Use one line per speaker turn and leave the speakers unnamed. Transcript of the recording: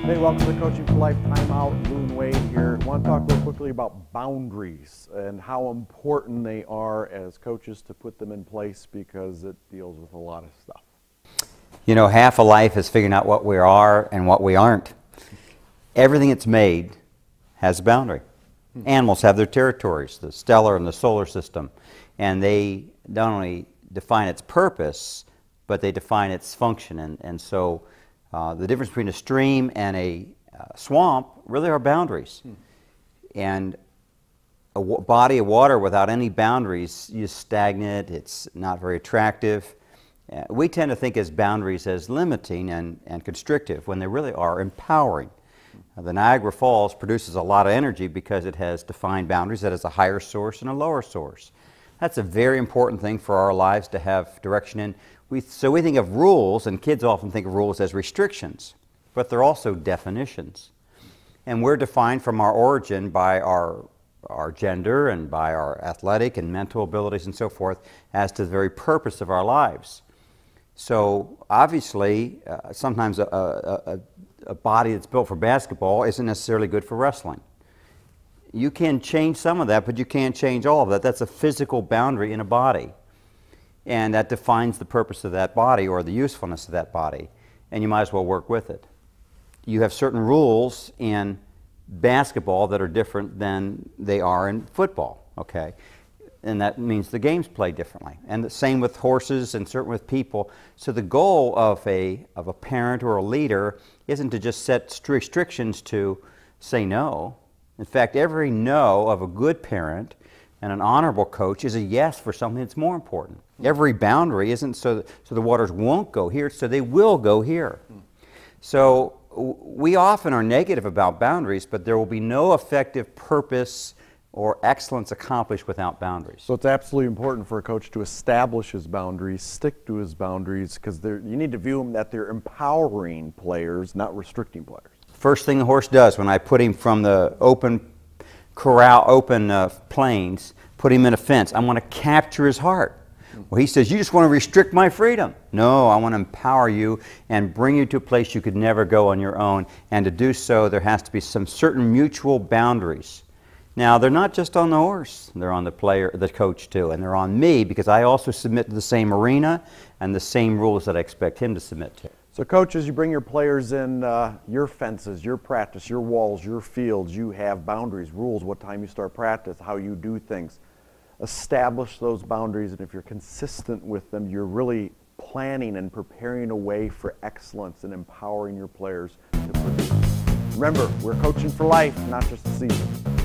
Hey, welcome to the Coaching for Life Timeout. Loon Wade here. I want to talk real quickly about boundaries and how important they are as coaches to put them in place because it deals with a lot of stuff.
You know, half of life is figuring out what we are and what we aren't. Everything that's made has a boundary. Animals have their territories, the stellar and the solar system, and they not only define its purpose, but they define its function. And so the difference between a stream and a swamp really are boundaries. And a body of water without any boundaries is stagnant, it's not very attractive. We tend to think as boundaries as limiting and constrictive when they really are empowering. The Niagara Falls produces a lot of energy because it has defined boundaries. That is a higher source and a lower source. That's a very important thing for our lives to have direction in. So we think of rules, and kids often think of rules as restrictions, but they're also definitions. And we're defined from our origin by our gender and by our athletic and mental abilities and so forth as to the very purpose of our lives. So obviously, sometimes a body that's built for basketball isn't necessarily good for wrestling. You can change some of that, but you can't change all of that. That's a physical boundary in a body. And that defines the purpose of that body or the usefulness of that body. And you might as well work with it. You have certain rules in basketball that are different than they are in football, okay? And that means the game's played differently. And the same with horses and certainly with people. So the goal of a parent or a leader isn't to just set restrictions to say no. In fact, every no of a good parent and an honorable coach is a yes for something that's more important. Every boundary isn't so the waters won't go here, so they will go here. So we often are negative about boundaries, but there will be no effective purpose or excellence accomplished without boundaries.
So it's absolutely important for a coach to establish his boundaries, stick to his boundaries, because you need to view them that they're empowering players, not restricting players.
First thing the horse does when I put him from the open corral, plains, put him in a fence, I want to capture his heart. Well, he says, you just want to restrict my freedom. No, I want to empower you and bring you to a place you could never go on your own. And to do so, there has to be some certain mutual boundaries. Now, they're not just on the horse. They're on the player, the coach too, and they're on me because I also submit to the same arena and the same rules that I expect him to submit to.
So coaches, you bring your players in your fences, your practice, your walls, your fields. You have boundaries, rules, what time you start practice, how you do things. Establish those boundaries, and if you're consistent with them, you're really planning and preparing a way for excellence and empowering your players to produce. Remember, we're coaching for life, not just a season.